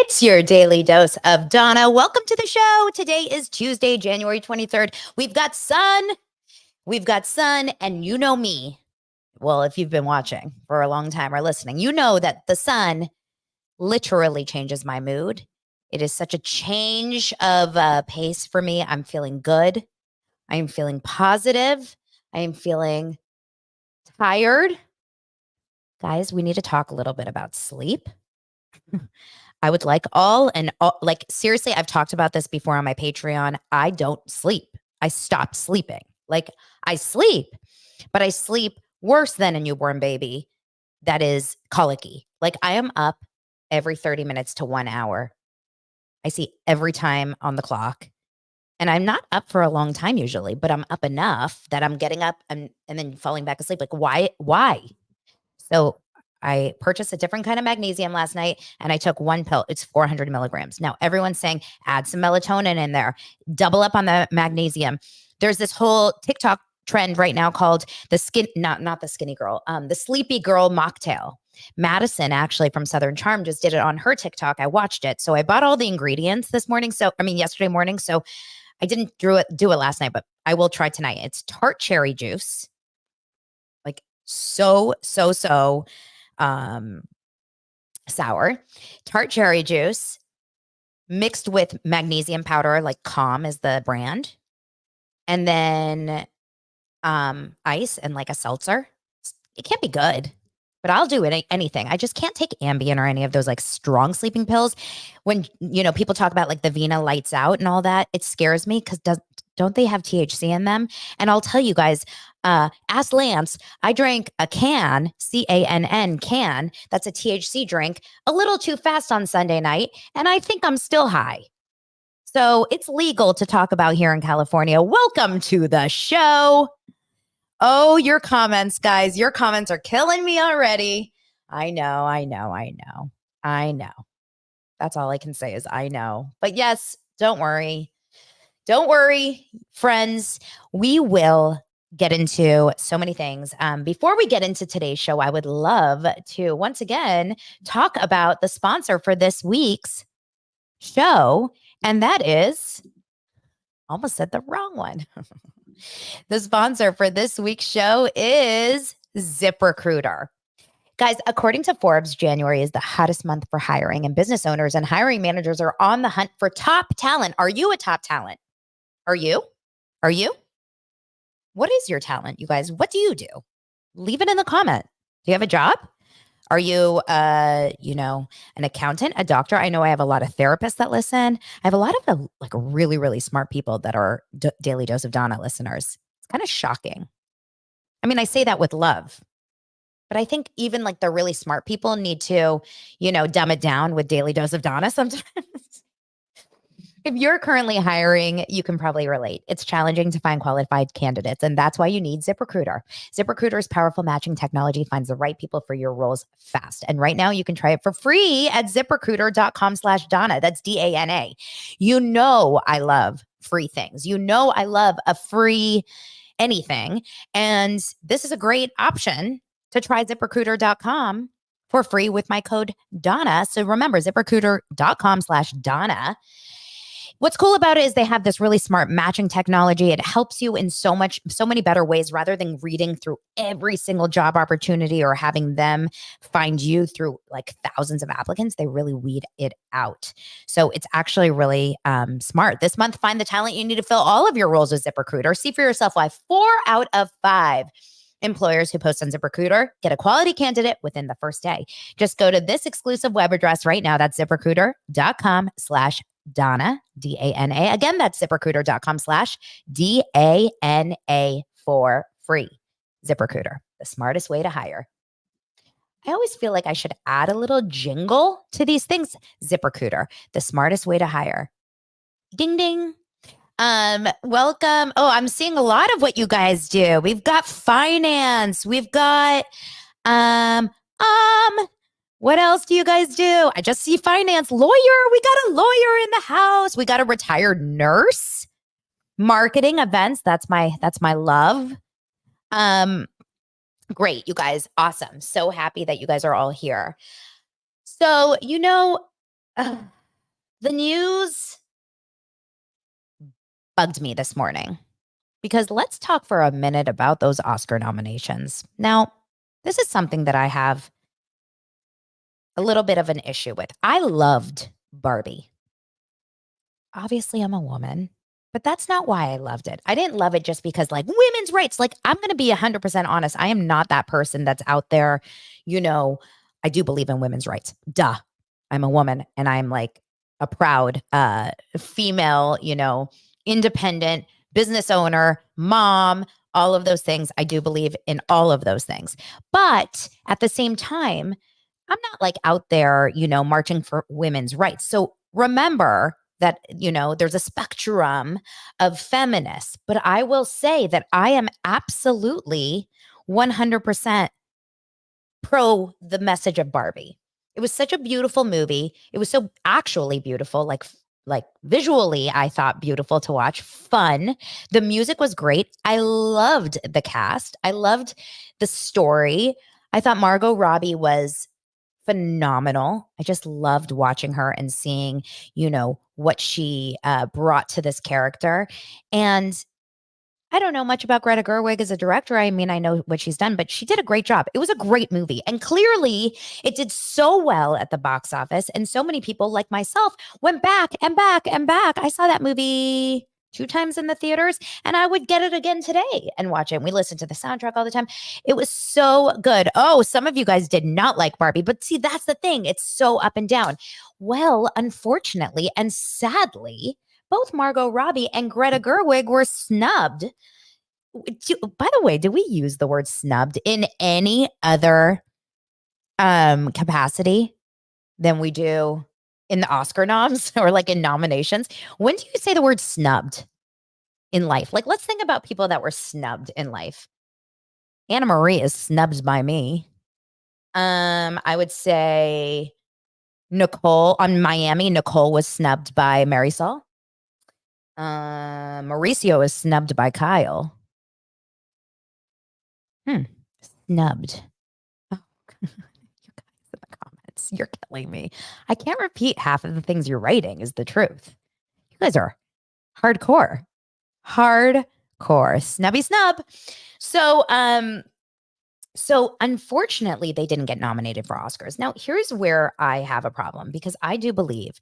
It's your daily dose of Donna. Welcome to the show. Today is Tuesday, January 23rd. We've got sun. And you know me. Well, if you've been watching for a long time or listening, you know that the sun literally changes my mood. It is such a change of pace for me. I'm feeling good. I am feeling positive. I am feeling tired. Guys, we need to talk a little bit about sleep. I would like like seriously, I've talked about this before on my Patreon. I don't sleep. I stopped sleeping. Like I sleep, but I sleep worse than a newborn baby that is colicky. Like I am up every 30 minutes to 1 hour. I see every time on the clock. And I'm not up for a long time usually, but I'm up enough that I'm getting up and then falling back asleep. Like why? So I purchased a different kind of magnesium last night and I took one pill. It's 400 milligrams. Now everyone's saying add some melatonin in there, double up on the magnesium. There's this whole TikTok trend right now called not the skinny girl, the sleepy girl mocktail. Madison actually from Southern Charm just did it on her TikTok. I watched it. So I bought all the ingredients yesterday morning. So I didn't do it last night, but I will try tonight. It's tart cherry juice. Like so sour, tart cherry juice mixed with magnesium powder, like Calm is the brand, and then ice and like a seltzer. It can't be good, but I'll do anything. I just can't take Ambien or any of those like strong sleeping pills. When people talk about like the Vina Lights Out and all that, it scares me because don't they have THC in them? And I'll tell you guys, ask Lance, I drank a can, CANN can, that's a THC drink, a little too fast on Sunday night, and I think I'm still high. So it's legal to talk about here in California. Welcome to the show. Oh, your comments, guys. Your comments are killing me already. I know. That's all I can say is I know. But yes, don't worry. Don't worry, friends. We will get into so many things. Before we get into today's show, I would love to once again talk about the sponsor for this week's show. And that is, almost said the wrong one. The sponsor for this week's show is ZipRecruiter. Guys, according to Forbes, January is the hottest month for hiring, and business owners and hiring managers are on the hunt for top talent. Are you a top talent? Are you? What is your talent, you guys? What do you do? Leave it in the comment. Do you have a job? Are you, an accountant, a doctor? I know I have a lot of therapists that listen. I have a lot of like really, really smart people that are Daily Dose of Donna listeners. It's kind of shocking. I mean, I say that with love, but I think even like the really smart people need to, dumb it down with Daily Dose of Donna sometimes. If you're currently hiring, you can probably relate. It's challenging to find qualified candidates, and that's why you need ZipRecruiter. ZipRecruiter's powerful matching technology finds the right people for your roles fast. And right now, you can try it for free at ZipRecruiter.com/Donna. That's DANA. I love free things. I love a free anything. And this is a great option to try ZipRecruiter.com for free with my code Donna. So remember, ZipRecruiter.com/Donna. What's cool about it is they have this really smart matching technology. It helps you in so many better ways rather than reading through every single job opportunity or having them find you through like thousands of applicants. They really weed it out. So it's actually really smart. This month, find the talent you need to fill all of your roles with ZipRecruiter. See for yourself why 4 out of 5 employers who post on ZipRecruiter get a quality candidate within the first day. Just go to this exclusive web address right now. That's ZipRecruiter.com/Donna, DANA. Again, that's ZipRecruiter.com/DANA for free. ZipRecruiter, the smartest way to hire. I always feel like I should add a little jingle to these things. ZipRecruiter, the smartest way to hire. Ding, ding. Welcome. Oh, I'm seeing a lot of what you guys do. We've got finance. We've got, what else do you guys do? I just see finance, lawyer. We got a lawyer in the house. We got a retired nurse, marketing, events. That's my love. Great, you guys. Awesome. So happy that you guys are all here. So, The news bugged me this morning because let's talk for a minute about those Oscar nominations. Now, this is something that I have a little bit of an issue with. I loved Barbie. Obviously, I'm a woman, but that's not why I loved it. I didn't love it just because, like, women's rights. Like, I'm going to be 100% honest. I am not that person that's out there. You know, I do believe in women's rights. Duh. I'm a woman and I'm like a proud female, independent business owner, mom, all of those things. I do believe in all of those things. But at the same time, I'm not like out there, marching for women's rights. So remember that, there's a spectrum of feminists, but I will say that I am absolutely 100% pro the message of Barbie. It was such a beautiful movie. It was so actually beautiful, like visually, I thought beautiful to watch, fun. The music was great. I loved the cast. I loved the story. I thought Margot Robbie was phenomenal. I just loved watching her and seeing, what she brought to this character. And I don't know much about Greta Gerwig as a director. I mean, I know what she's done, but she did a great job. It was a great movie. And clearly, it did so well at the box office. And so many people, like myself, went back and back and back. I saw that movie 2 times in the theaters, and I would get it again today and watch it. And we listened to the soundtrack all the time. It was so good. Oh, some of you guys did not like Barbie, but see, that's the thing. It's so up and down. Well, unfortunately and sadly, both Margot Robbie and Greta Gerwig were snubbed. By the way, do we use the word snubbed in any other capacity than we do in the Oscar noms or like in nominations? When do you say the word snubbed in life? Like, let's think about people that were snubbed in life. Anna Marie is snubbed by me. I would say Nicole on Miami. Nicole was snubbed by Marisol. Mauricio is snubbed by Kyle. Snubbed. Oh, you guys in the comments, you're killing me. I can't repeat half of the things you're writing is the truth. You guys are hardcore. Hardcore. Snubby snub. So unfortunately, they didn't get nominated for Oscars. Now, here's where I have a problem because I do believe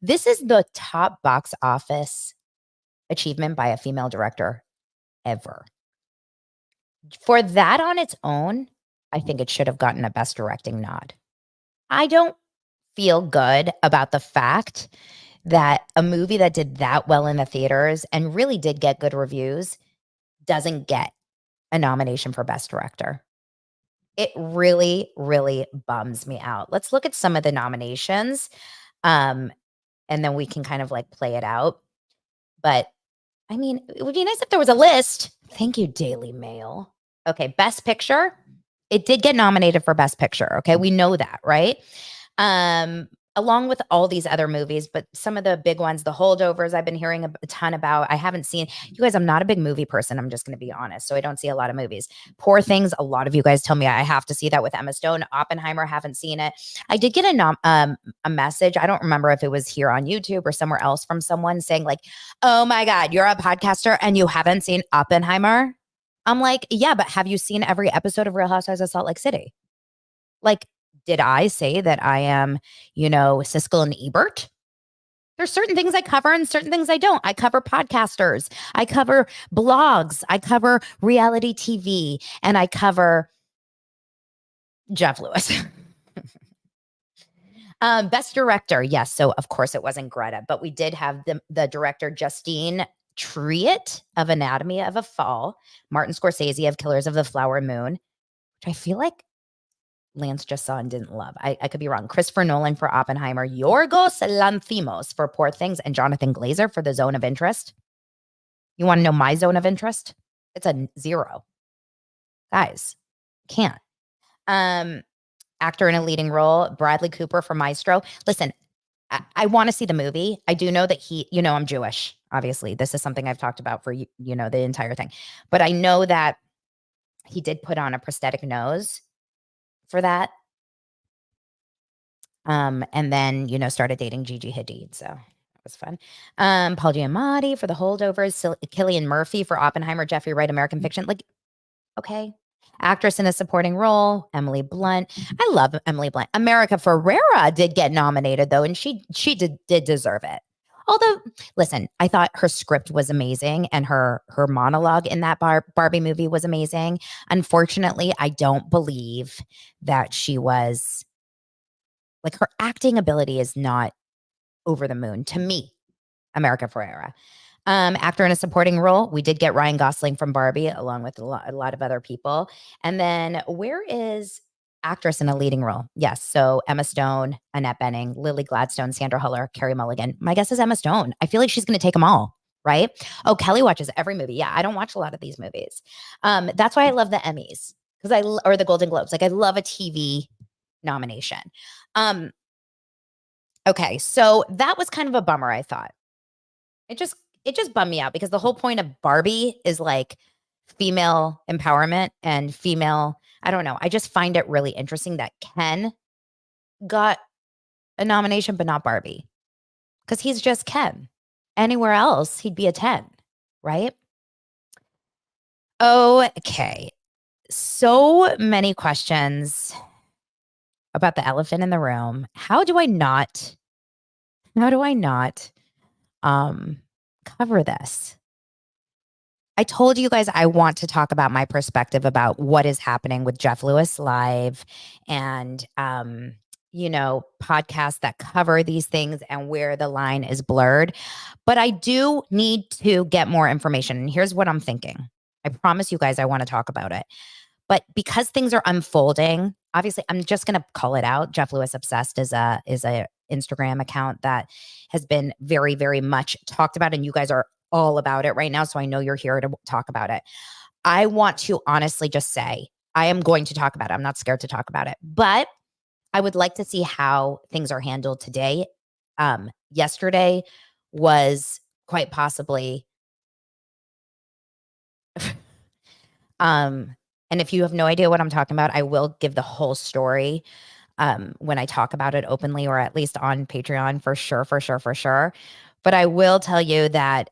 this is the top box office achievement by a female director ever. For that on its own, I think it should have gotten a Best Directing nod. I don't feel good about the fact that a movie that did that well in the theaters and really did get good reviews doesn't get a nomination for Best Director. It really, really bums me out. Let's look at some of the nominations, and then we can kind of like play it out. But I mean, it would be nice if there was a list. Thank you, Daily Mail. Okay, Best Picture. It did get nominated for Best Picture. Okay, we know that, right? Along with all these other movies, but some of the big ones, The Holdovers, I've been hearing a ton about. I haven't seen, you guys, I'm not a big movie person. I'm just going to be honest. So I don't see a lot of movies. Poor Things, a lot of you guys tell me I have to see that with Emma Stone. Oppenheimer, haven't seen it. I did get a message. I don't remember if it was here on YouTube or somewhere else from someone saying like, oh my God, you're a podcaster and you haven't seen Oppenheimer? I'm like, yeah, but have you seen every episode of Real Housewives of Salt Lake City? Like, did I say that I am, Siskel and Ebert? There's certain things I cover and certain things I don't. I cover podcasters. I cover blogs. I cover reality TV. And I cover Jeff Lewis. Best director. Yes. So, of course, it wasn't Greta, but we did have the director, Justine Triet of Anatomy of a Fall, Martin Scorsese of Killers of the Flower Moon, which I feel like Lance just saw and didn't love. I could be wrong. Christopher Nolan for Oppenheimer, Yorgos Lanthimos for Poor Things, and Jonathan Glazer for The Zone of Interest. You want to know my zone of interest? It's a 0. Guys, can't. Actor in a leading role, Bradley Cooper for Maestro. Listen, I want to see the movie. I do know that I'm Jewish. Obviously, this is something I've talked about for, the entire thing. But I know that he did put on a prosthetic nose for that. And then, started dating Gigi Hadid. So that was fun. Paul Giamatti for The Holdovers, Cillian Murphy for Oppenheimer, Jeffrey Wright, American Fiction. Like, okay. Actress in a supporting role, Emily Blunt. I love Emily Blunt. America Ferrera did get nominated though, and she did deserve it. Although, listen, I thought her script was amazing and her monologue in that Barbie movie was amazing. Unfortunately, I don't believe that she was like her acting ability is not over the moon to me, America Ferrera. Actor in a supporting role, we did get Ryan Gosling from Barbie, along with a lot of other people. And then where is actress in a leading role? Yes, so Emma Stone, Annette Bening, Lily Gladstone, Sandra Huller, Carey Mulligan. My guess is Emma Stone. I feel like she's going to take them all, right? Oh, Kelly watches every movie. Yeah, I don't watch a lot of these movies. That's why I love the Emmys or the Golden Globes. Like I love a TV nomination. Okay, so that was kind of a bummer, I thought. It just bummed me out because the whole point of Barbie is like female empowerment and female, I don't know. I just find it really interesting that Ken got a nomination, but not Barbie because he's just Ken. Anywhere else, he'd be a 10, right? Okay. So many questions about the elephant in the room. How do I not cover this? I told you guys I want to talk about my perspective about what is happening with Jeff Lewis Live and podcasts that cover these things and where the line is blurred. But I do need to get more information. And here's what I'm thinking. I promise you guys I want to talk about it. But because things are unfolding, obviously I'm just going to call it out. Jeff Lewis Obsessed is a Instagram account that has been very, very much talked about, and you guys are all about it right now. So I know you're here to talk about it. I want to honestly just say I am going to talk about it. I'm not scared to talk about it, but I would like to see how things are handled today. Yesterday was quite possibly and if you have no idea what I'm talking about, I will give the whole story when I talk about it openly, or at least on Patreon for sure. But I will tell you that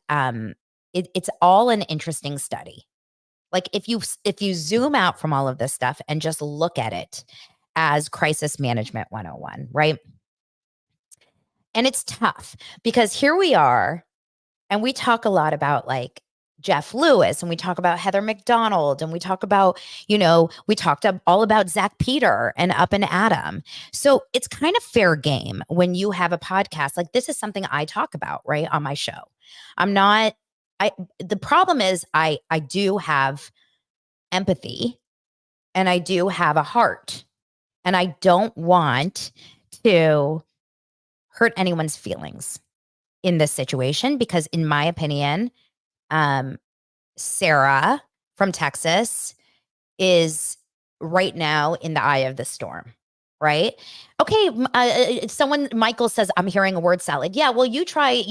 it's all an interesting study. Like if you zoom out from all of this stuff and just look at it as crisis management 101, right? And it's tough because here we are, and we talk a lot about like Jeff Lewis, and we talk about Heather McDonald, and we talk about, we talked all about Zach Peter and Up and Adam. So it's kind of fair game when you have a podcast. Like this is something I talk about, right, on my show. The problem is I do have empathy and I do have a heart, and I don't want to hurt anyone's feelings in this situation because in my opinion, Sarah from Texas is right now in the eye of the storm, right? Okay, Michael says, I'm hearing a word salad. Yeah, well, you try,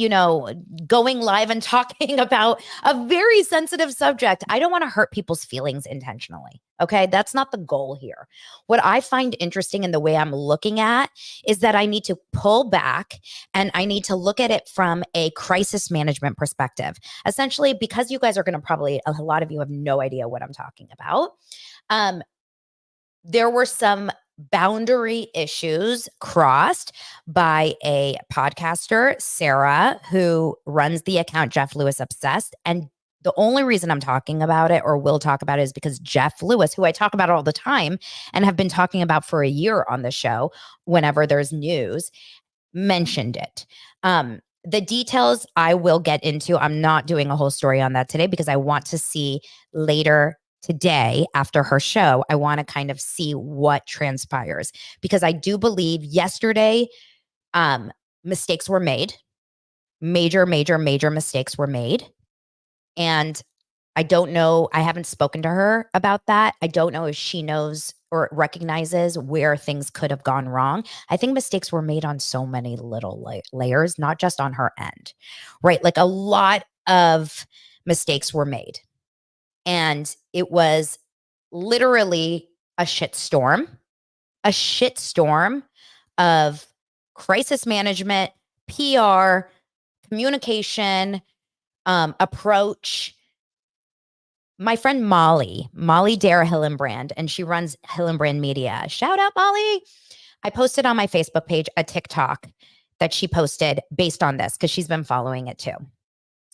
going live and talking about a very sensitive subject. I don't want to hurt people's feelings intentionally. Okay, that's not the goal here. What I find interesting in the way I'm looking at is that I need to pull back and I need to look at it from a crisis management perspective. Essentially, because you guys are going to a lot of you have no idea what I'm talking about. There were some boundary issues crossed by a podcaster, Sarah, who runs the account Jeff Lewis Obsessed. And the only reason I'm talking about it or will talk about it is because Jeff Lewis, who I talk about all the time and have been talking about for a year on the show, whenever there's news, mentioned it. The details I will get into. I'm not doing a whole story on that today because I want to see later today after her show. I want to kind of see what transpires because I do believe yesterday mistakes were made. Major mistakes were made. And I don't know. I haven't spoken to her about that. I don't know if she knows or recognizes where things could have gone wrong. I think mistakes were made on so many little layers, not just on her end, right? Like a lot of mistakes were made. And it was literally a shitstorm of crisis management, PR, communication, approach. My friend Molly Dare Hillenbrand, and she runs Hillenbrand Media. Shout out, Molly. I posted on my Facebook page a TikTok that she posted based on this because she's been following it too.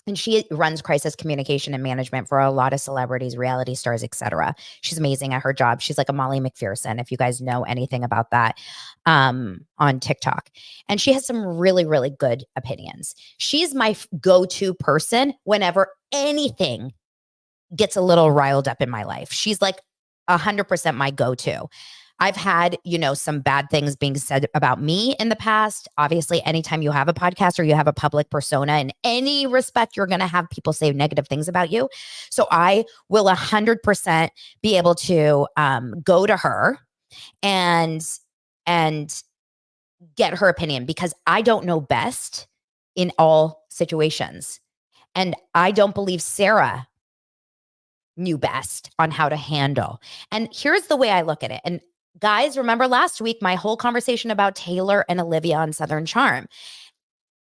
And she runs crisis communication and management for a lot of celebrities, reality stars, etc. She's amazing at her job. She's like a Molly McPherson, if you guys know anything about that, on TikTok. And she has some really, really good opinions. She's my go-to person whenever anything gets a little riled up in my life. She's like 100% my go-to. I've had, some bad things being said about me in the past. Obviously, anytime you have a podcast or you have a public persona, in any respect, you're going to have people say negative things about you. So I will 100% be able to go to her and get her opinion, because I don't know best in all situations. And I don't believe Sarah knew best on how to handle. And here's the way I look at it. And guys, remember last week, my whole conversation about Taylor and Olivia on Southern Charm.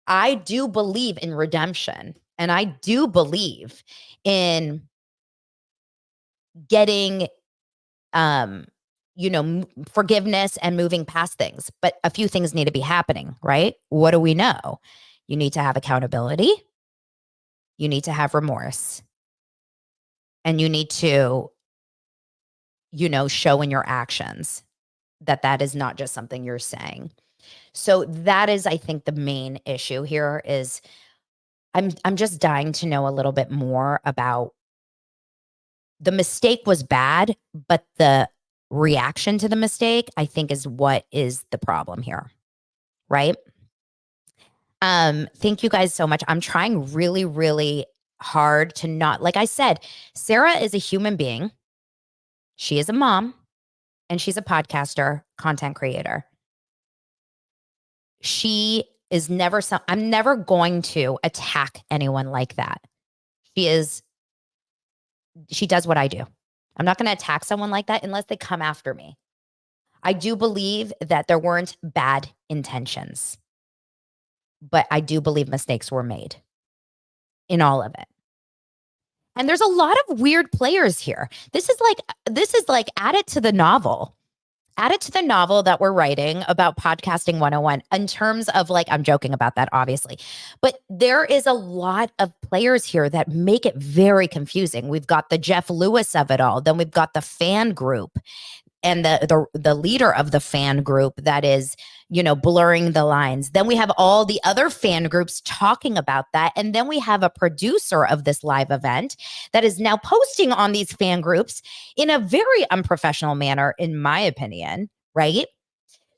I do believe in redemption, and I do believe in getting, forgiveness and moving past things. But a few things need to be happening, right? What do we know? You need to have accountability. You need to have remorse. And you need to, show in your actions that is not just something you're saying. So that is, I think, the main issue here is I'm just dying to know a little bit more about the mistake was bad, but the reaction to the mistake, I think, is what is the problem here, right? Thank you guys so much. I'm trying really, really hard to not, like I said, Sarah is a human being. She is a mom, and she's a podcaster, content creator. She is never I'm never going to attack anyone like that. She does what I do. I'm not going to attack someone like that unless they come after me. I do believe that there weren't bad intentions, but I do believe mistakes were made in all of it. And there's a lot of weird players here. This is like add it to the novel. Add it to the novel that we're writing about podcasting 101 in terms of, like, I'm joking about that, obviously. But there is a lot of players here that make it very confusing. We've got the Jeff Lewis of it all. Then we've got the fan group and the leader of the fan group that is, blurring the lines. Then we have all the other fan groups talking about that. And then we have a producer of this live event that is now posting on these fan groups in a very unprofessional manner, in my opinion, right?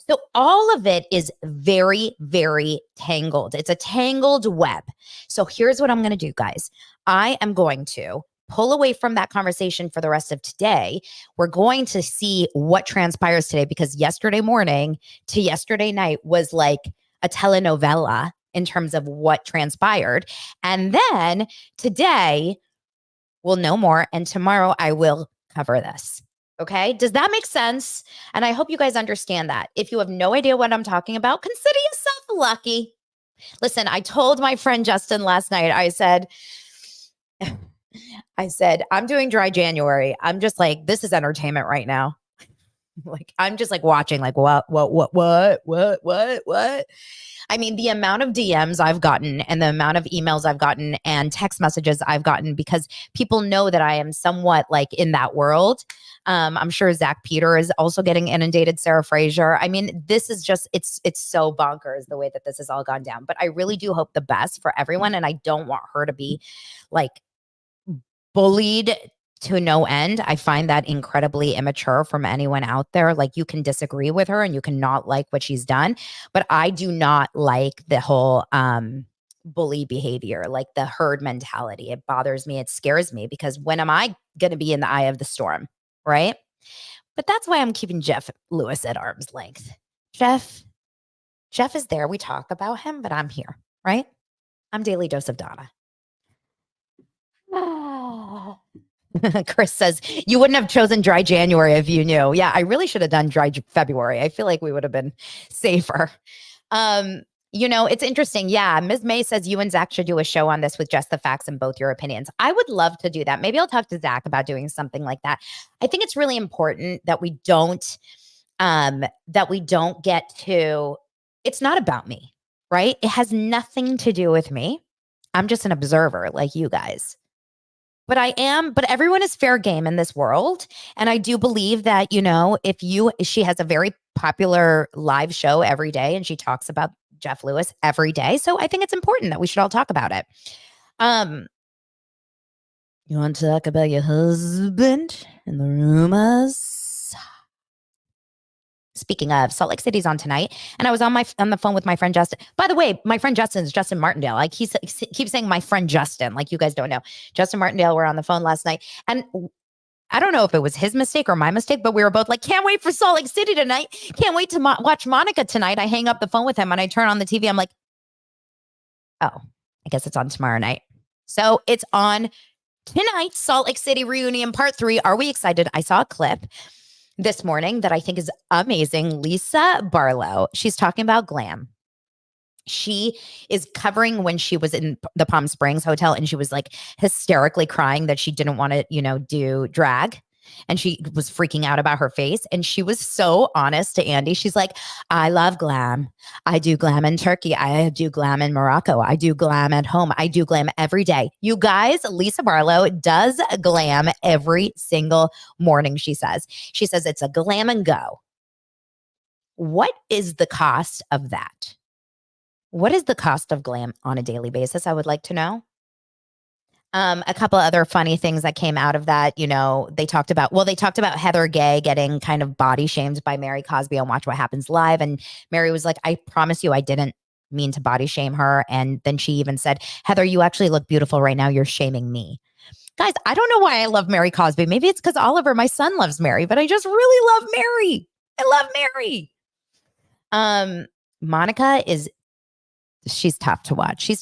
So all of it is very, very tangled. It's a tangled web. So here's what I'm going to do, guys. I am going to pull away from that conversation for the rest of today. We're going to see what transpires today, because yesterday morning to yesterday night was like a telenovela in terms of what transpired. And then today we'll know more. And tomorrow I will cover this. Okay. Does that make sense? And I hope you guys understand that. If you have no idea what I'm talking about, consider yourself lucky. Listen, I told my friend Justin last night, I said, I'm doing dry January. I'm just like, this is entertainment right now. Like, I'm just like watching, like, what? I mean, the amount of DMs I've gotten and the amount of emails I've gotten and text messages I've gotten, because people know that I am somewhat like in that world. I'm sure Zach Peter is also getting inundated, Sarah Fraser. I mean, this is just, it's so bonkers the way that this has all gone down. But I really do hope the best for everyone. And I don't want her to be like bullied to no end. I find that incredibly immature from anyone out there. Like, you can disagree with her and you can not like what she's done, but I do not like the whole bully behavior, like the herd mentality. It bothers me. It scares me, because when am I going to be in the eye of the storm, right? But that's why I'm keeping Jeff Lewis at arm's length. Jeff is there. We talk about him, but I'm here, right? I'm Daily Dose of Donna. Chris says, you wouldn't have chosen dry January if you knew. Yeah, I really should have done dry February. I feel like we would have been safer. Um, it's interesting. Yeah, Ms. May says you and Zach should do a show on this with just the facts and both your opinions. I would love to do that. Maybe I'll talk to Zach about doing something like that. I think it's really important that we don't get to, it's not about me, right? It has nothing to do with me. I'm just an observer like you guys. But everyone is fair game in this world. And I do believe that, she has a very popular live show every day and she talks about Jeff Lewis every day. So I think it's important that we should all talk about it. Um, you want to talk about your husband and the rumors? Speaking of, Salt Lake City's on tonight, and I was on the phone with my friend Justin. By the way, my friend Justin is Justin Martindale. Like he keeps saying my friend Justin, like you guys don't know. Justin Martindale, we're on the phone last night, and I don't know if it was his mistake or my mistake, but we were both like, can't wait for Salt Lake City tonight. Can't wait to watch Monica tonight. I hang up the phone with him and I turn on the TV. I'm like, oh, I guess it's on tomorrow night. So it's on tonight, Salt Lake City reunion part 3. Are we excited? I saw a clip this morning that I think is amazing. Lisa Barlow, she's talking about glam. She is covering when she was in the Palm Springs hotel and she was like hysterically crying that she didn't want to, do drag. And she was freaking out about her face. And she was so honest to Andy. She's like, I love glam. I do glam in Turkey. I do glam in Morocco. I do glam at home. I do glam every day. You guys, Lisa Barlow does glam every single morning, she says. She says it's a glam and go. What is the cost of that? What is the cost of glam on a daily basis? I would like to know. A couple other funny things that came out of that, they talked about Heather Gay getting kind of body shamed by Mary Cosby on Watch What Happens Live. And Mary was like, I promise you, I didn't mean to body shame her. And then she even said, Heather, you actually look beautiful right now. You're shaming me. Guys, I don't know why I love Mary Cosby. Maybe it's because Oliver, my son, loves Mary, but I just really love Mary. I love Mary. Monica she's tough to watch. She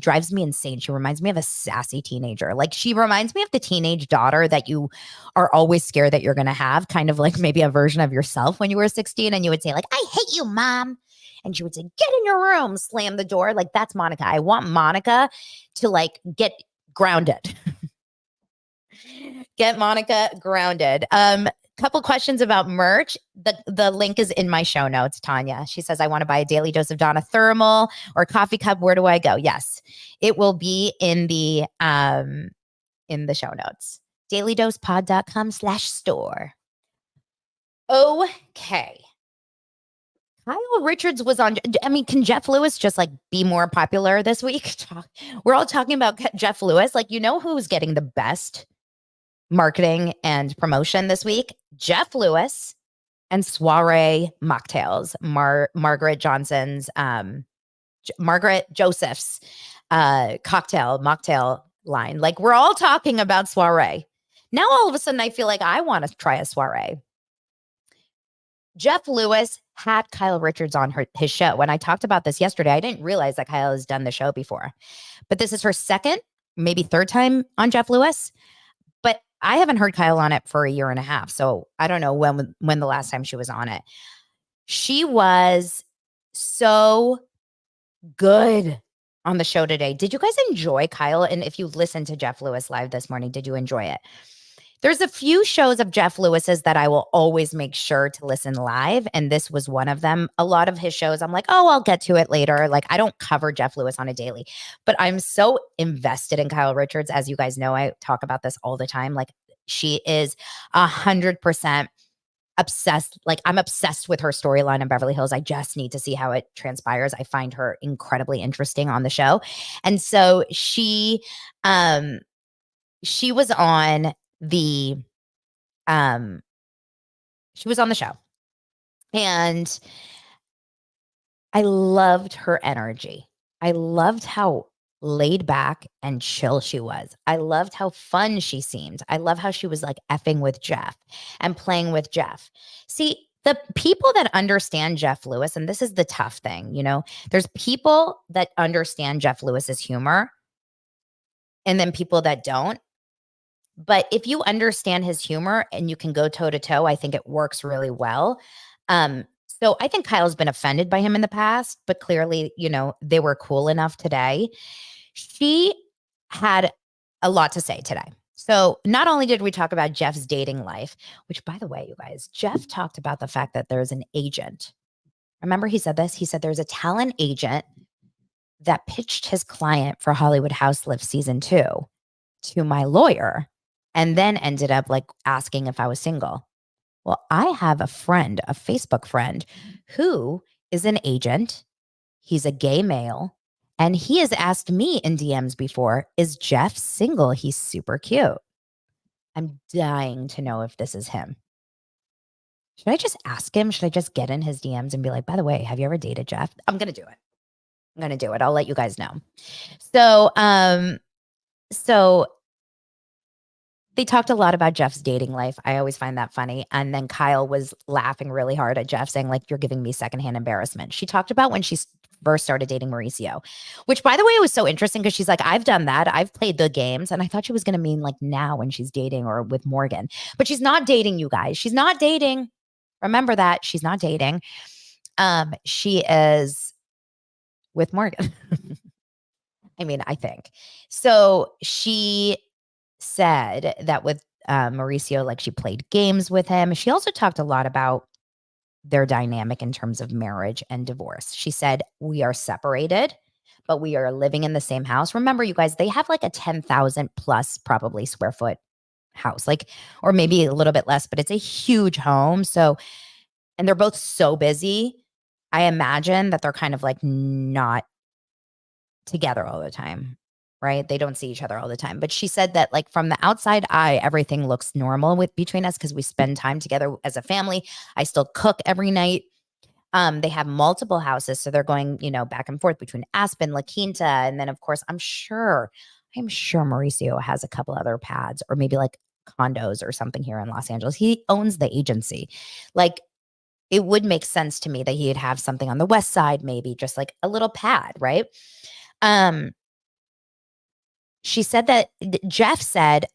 drives me insane. She reminds me of a sassy teenager. Like she reminds me of the teenage daughter that you are always scared that you're going to have, kind of like maybe a version of yourself when you were 16 and you would say like, I hate you, mom. And she would say, get in your room, slam the door. Like that's Monica. I want Monica to like get grounded. Get Monica grounded. Couple questions about merch. The link is in my show notes, Tanya. She says, I want to buy a Daily Dose of Donna thermal or coffee cup. Where do I go? Yes, it will be in the show notes. dailydosepod.com/store. Okay. Kyle Richards was on. I mean, can Jeff Lewis just like be more popular this week? We're all talking about Jeff Lewis. Like, who's getting the best marketing and promotion this week? Jeff Lewis and Soiree Mocktails, Margaret Joseph's mocktail line. Like we're all talking about Soiree. Now all of a sudden I feel like I want to try a Soiree. Jeff Lewis had Kyle Richards on his show. When I talked about this yesterday, I didn't realize that Kyle has done the show before. But this is her second, maybe third time on Jeff Lewis. But I haven't heard Kyle on it for a year and a half. So I don't know when the last time she was on it. She was so good on the show today. Did you guys enjoy Kyle? And if you listened to Jeff Lewis live this morning, did you enjoy it? There's a few shows of Jeff Lewis's that I will always make sure to listen live. And this was one of them. A lot of his shows, I'm like, oh, I'll get to it later. Like I don't cover Jeff Lewis on a daily, but I'm so invested in Kyle Richards. As you guys know, I talk about this all the time. Like she is 100% obsessed. Like I'm obsessed with her storyline in Beverly Hills. I just need to see how it transpires. I find her incredibly interesting on the show. And so she was on the show and I loved her energy. I loved how laid back and chill she was. I loved how fun she seemed. I love how she was like effing with Jeff and playing with Jeff. See, the people that understand Jeff Lewis, and this is the tough thing, there's people that understand Jeff Lewis's humor and then people that don't. But if you understand his humor and you can go toe to toe, I think it works really well. So I think Kyle's been offended by him in the past, but clearly, they were cool enough today. She had a lot to say today. So not only did we talk about Jeff's dating life, which by the way, you guys, Jeff talked about the fact that there's an agent. Remember he said this? He said there's a talent agent that pitched his client for Hollywood House Live season 2 to my lawyer and then ended up like asking if I was single. Well, I have a friend, a Facebook friend, who is an agent. He's a gay male. And he has asked me in DMs before, is Jeff single? He's super cute. I'm dying to know if this is him. Should I just ask him? Should I just get in his DMs and be like, by the way, have you ever dated Jeff? I'm going to do it. I'm going to do it. I'll let you guys know. So they talked a lot about Jeff's dating life. I always find that funny. And then Kyle was laughing really hard at Jeff, saying, like, you're giving me secondhand embarrassment. She talked about when she first started dating Mauricio, which, by the way, was so interesting because she's like, I've done that. I've played the games. And I thought she was going to mean like now when she's dating or with Morgan. But she's not dating, you guys. She's not dating. Remember that. She's not dating. She is with Morgan. I mean, I think. So she said that with Mauricio, like she played games with him. She also talked a lot about their dynamic in terms of marriage and divorce. She said, we are separated, but we are living in the same house. Remember, you guys, they have like a 10,000 plus probably square foot house, like, or maybe a little bit less, but it's a huge home. So, and they're both so busy. I imagine that they're kind of like not together all the time, right? They don't see each other all the time. But she said that like from the outside eye, everything looks normal between us because we spend time together as a family. I still cook every night. They have multiple houses, so they're going, back and forth between Aspen, La Quinta, and then of course, I'm sure Mauricio has a couple other pads or maybe like condos or something here in Los Angeles. He owns the agency. Like it would make sense to me that he'd have something on the west side, maybe just like a little pad, right? Um, she said that Jeff said,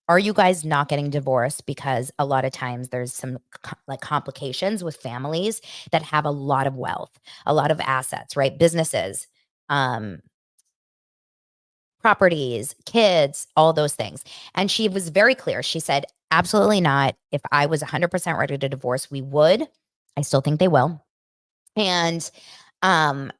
are you guys not getting divorced because a lot of times there's some like complications with families that have a lot of wealth, a lot of assets, right? Businesses, um, properties, kids, all those things. And she was very clear. She said, absolutely not. If I was 100% ready to divorce, we would. I still think they will. And um,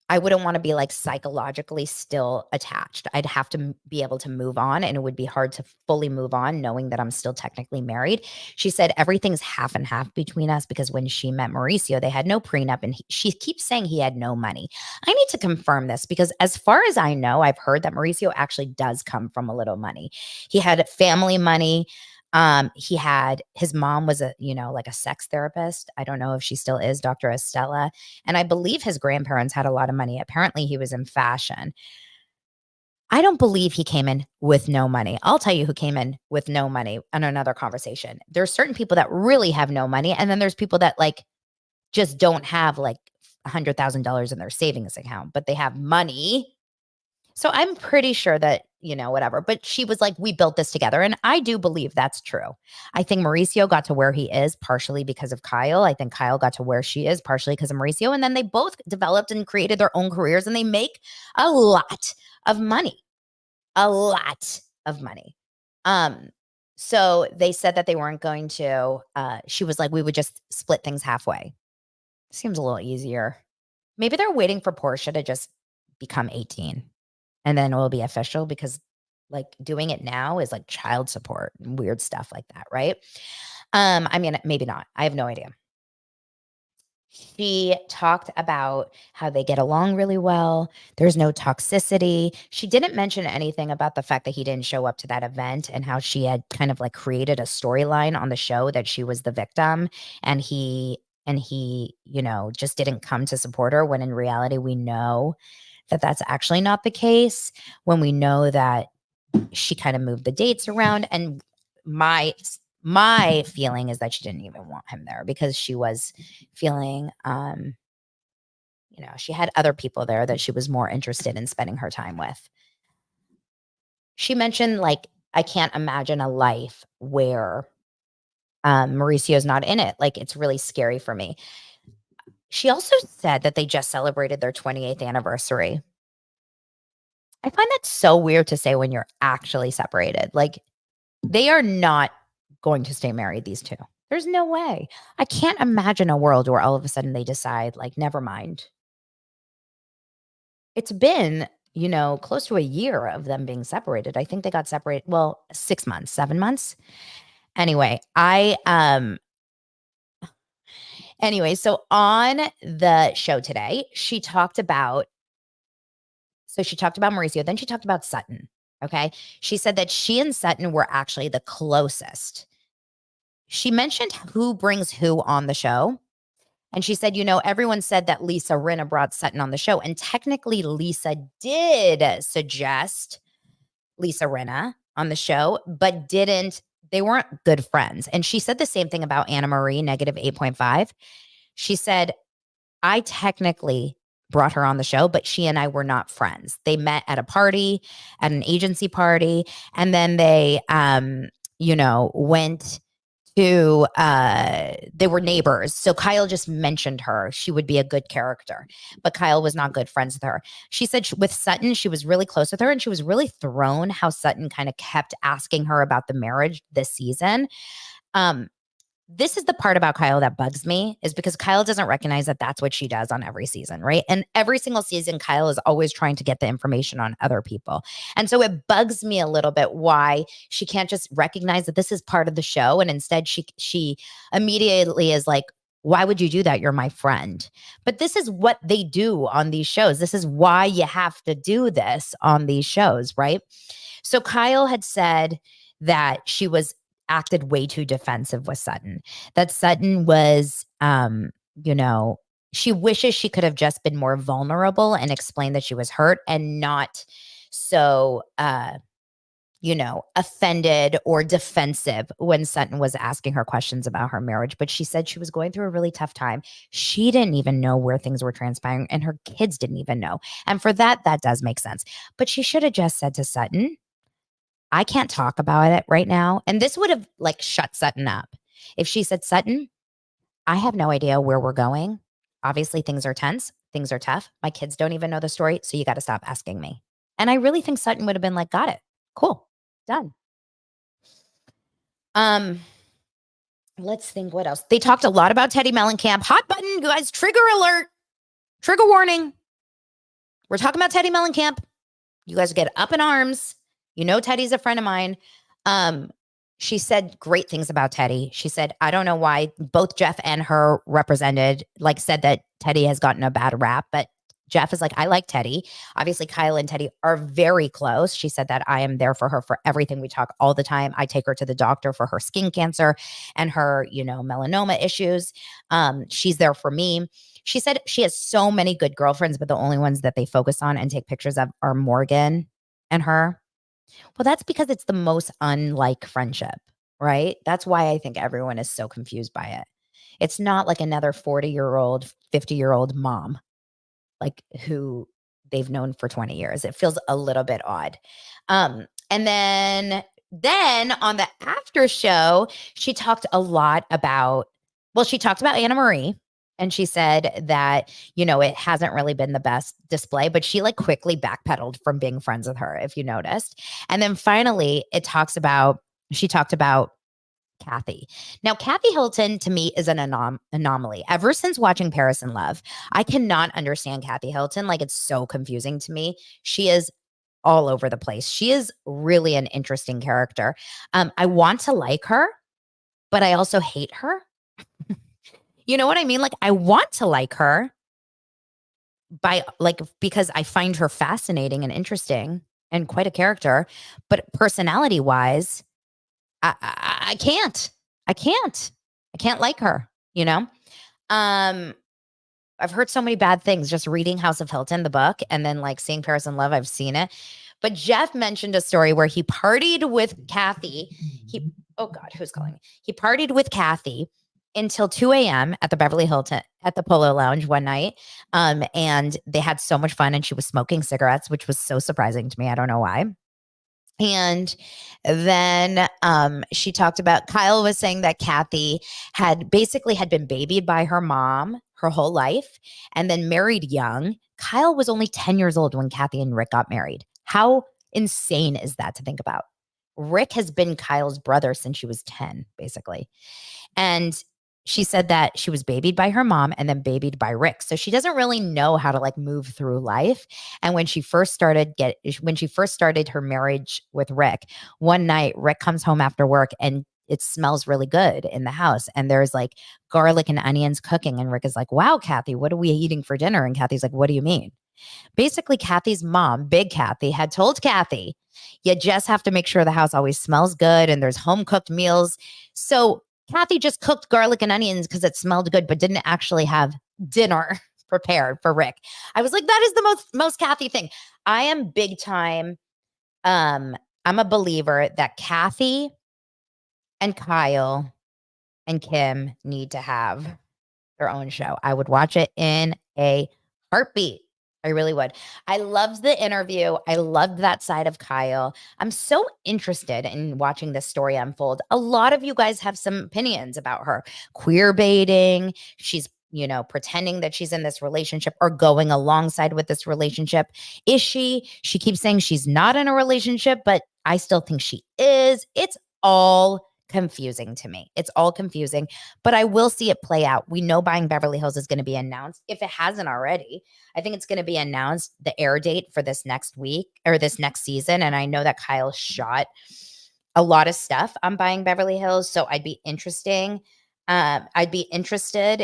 I wouldn't want to be like psychologically still attached. I'd have to be able to move on, and it would be hard to fully move on knowing that I'm still technically married. She said everything's half and half between us because when she met Mauricio, they had no prenup, and she keeps saying he had no money. I need to confirm this because as far as I know, I've heard that Mauricio actually does come from a little money. He had family money. He had his mom was like a sex therapist. I don't know if she still is, Dr. Estella. And I believe his grandparents had a lot of money. Apparently, he was in fashion. I don't believe he came in with no money. I'll tell you who came in with no money on another conversation. There's certain people that really have no money, and then there's people that like just don't have like $100,000 in their savings account, but they have money. So I'm pretty sure that, whatever. But she was like, we built this together. And I do believe that's true. I think Mauricio got to where he is partially because of Kyle. I think Kyle got to where she is partially because of Mauricio. And then they both developed and created their own careers and they make a lot of money. A lot of money. So they said that they weren't going to, she was like, we would just split things halfway. Seems a little easier. Maybe they're waiting for Portia to just become 18. And then it will be official because like doing it now is like child support and weird stuff like that, right? I mean, maybe not. I have no idea. She talked about how they get along really well. There's no toxicity. She didn't mention anything about the fact that he didn't show up to that event and how she had kind of like created a storyline on the show that she was the victim and he, just didn't come to support her when in reality we know that that's actually not the case, when we know that she kind of moved the dates around. And my feeling is that she didn't even want him there because she was feeling she had other people there that she was more interested in spending her time with. She mentioned like, I can't imagine a life where Mauricio's not in it. Like, it's really scary for me. She also said that they just celebrated their 28th anniversary. I find that so weird to say when you're actually separated. Like, they are not going to stay married, these two. There's no way. I can't imagine a world where all of a sudden they decide, like, never mind. It's been, close to a year of them being separated. I think they got separated, well, 6 months, 7 months. Anyway, so on the show today, she talked about Mauricio, then she talked about Sutton, okay? She said that she and Sutton were actually the closest. She mentioned who brings who on the show, and she said, everyone said that Lisa Rinna brought Sutton on the show, and technically Lisa did suggest Lisa Rinna on the show, but they weren't good friends. And she said the same thing about Anna Marie, negative 8.5. She said, I technically brought her on the show, but she and I were not friends. They met at a party, at an agency party, and then they, went to, they were neighbors. So Kyle just mentioned her. She would be a good character, but Kyle was not good friends with her. She said with Sutton, she was really close with her, and she was really thrown how Sutton kind of kept asking her about the marriage this season. This is the part about Kyle that bugs me, is because Kyle doesn't recognize that that's what she does on every season, right? And every single season, Kyle is always trying to get the information on other people. And so it bugs me a little bit why she can't just recognize that this is part of the show. And instead she immediately is like, why would you do that? You're my friend. But this is what they do on these shows. This is why you have to do this on these shows, right? So Kyle had said that she was acted way too defensive with Sutton. That Sutton was, she wishes she could have just been more vulnerable and explained that she was hurt and not so, offended or defensive when Sutton was asking her questions about her marriage. But she said she was going through a really tough time. She didn't even know where things were transpiring, and her kids didn't even know. And for that does make sense. But she should have just said to Sutton, I can't talk about it right now. And this would have like shut Sutton up. If she said, Sutton, I have no idea where we're going. Obviously, things are tense. Things are tough. My kids don't even know the story. So you got to stop asking me. And I really think Sutton would have been like, got it. Cool. Done. Let's think what else. They talked a lot about Teddy Mellencamp. Hot button, guys. Trigger alert. Trigger warning. We're talking about Teddy Mellencamp. You guys get up in arms. Teddy's a friend of mine. She said great things about Teddy. She said, I don't know why both Jeff and her said that Teddy has gotten a bad rap, but Jeff is like, I like Teddy. Obviously, Kyle and Teddy are very close. She said that I am there for her for everything. We talk all the time. I take her to the doctor for her skin cancer and her, melanoma issues. She's there for me. She said she has so many good girlfriends, but the only ones that they focus on and take pictures of are Morgan and her. Well, that's because it's the most unlike friendship, right? That's why I think everyone is so confused by it. It's not like another 40-year-old, 50-year-old mom, like who they've known for 20 years. It feels a little bit odd. And then on the after show, she talked about Anna Marie. And she said that, it hasn't really been the best display, but she quickly backpedaled from being friends with her, if you noticed. And then finally, she talked about Kathy. Now, Kathy Hilton to me is an anomaly. Ever since watching Paris in Love, I cannot understand Kathy Hilton. It's so confusing to me. She is all over the place. She is really an interesting character. I want to like her, but I also hate her. You know what I mean? I want to like her because I find her fascinating and interesting and quite a character, but personality wise, I can't like her, I've heard so many bad things just reading House of Hilton, the book, and then seeing Paris in Love. I've seen it. But Jeff mentioned a story where he partied with Kathy. Oh God, who's calling me? He partied with Kathy until 2 a.m. at the Beverly Hilton at the Polo Lounge one night. And they had so much fun, and she was smoking cigarettes, which was so surprising to me. I don't know why. And then she talked about, Kyle was saying that Kathy had been babied by her mom her whole life and then married young. Kyle was only 10 years old when Kathy and Rick got married. How insane is that to think about? Rick has been Kyle's brother since she was 10, basically. And she said that she was babied by her mom and then babied by Rick. So she doesn't really know how to like move through life. And when she first started her marriage with Rick, one night Rick comes home after work and it smells really good in the house. And there's like garlic and onions cooking. And Rick is like, "Wow, Kathy, what are we eating for dinner?" And Kathy's like, "What do you mean?" Basically, Kathy's mom, Big Kathy, had told Kathy, "You just have to make sure the house always smells good and there's home cooked meals." So Kathy just cooked garlic and onions because it smelled good, but didn't actually have dinner prepared for Rick. I was like, that is the most Kathy thing. I am big time. I'm a believer that Kathy and Kyle and Kim need to have their own show. I would watch it in a heartbeat. I really would. I loved the interview. I loved that side of Kyle. I'm so interested in watching this story unfold. A lot of you guys have some opinions about her. Queer baiting. She's, pretending that she's in this relationship or going alongside with this relationship. Is she? She keeps saying she's not in a relationship, but I still think she is. It's all confusing to me. It's all confusing, but I will see it play out. We know Buying Beverly Hills is going to be announced. If it hasn't already, I think it's going to be announced the air date for this next week or this next season. And I know that Kyle shot a lot of stuff on Buying Beverly Hills. So I'd be interested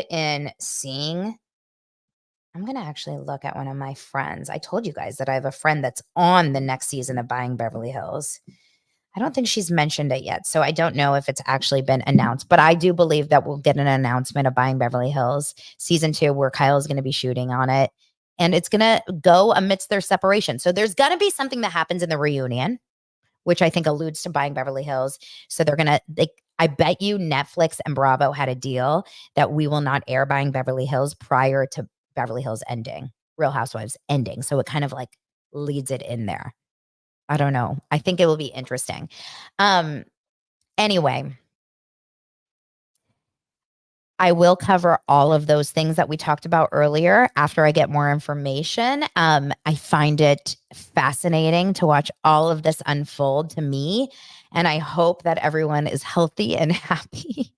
in seeing. I'm going to actually look at one of my friends. I told you guys that I have a friend that's on the next season of Buying Beverly Hills. I don't think she's mentioned it yet. So I don't know if it's actually been announced, but I do believe that we'll get an announcement of Buying Beverly Hills season 2 where Kyle is going to be shooting on it. And it's going to go amidst their separation. So there's going to be something that happens in the reunion, which I think alludes to Buying Beverly Hills. So I bet you Netflix and Bravo had a deal that we will not air Buying Beverly Hills prior to Beverly Hills ending, Real Housewives ending. So it kind of like leads it in there. I don't know. I think it will be interesting. Um, anyway, I will cover all of those things that we talked about earlier after I get more information. I find it fascinating to watch all of this unfold to me, and I hope that everyone is healthy and happy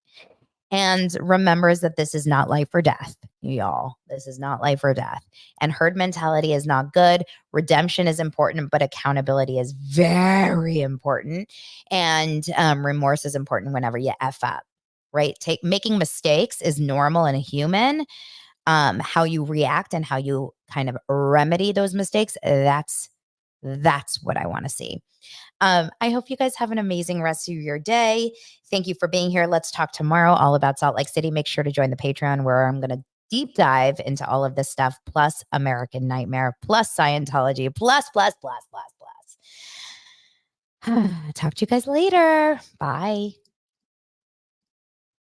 and remembers that this is not life or death, y'all. This is not life or death. And herd mentality is not good. Redemption is important, but accountability is very important. And remorse is important whenever you F up, right? Making mistakes is normal in a human. How you react and how you kind of remedy those mistakes, that's what I want to see. I hope you guys have an amazing rest of your day. Thank you for being here. Let's talk tomorrow all about Salt Lake City. Make sure to join the Patreon where I'm going to deep dive into all of this stuff, plus American Nightmare, plus Scientology, plus. Talk to you guys later. Bye.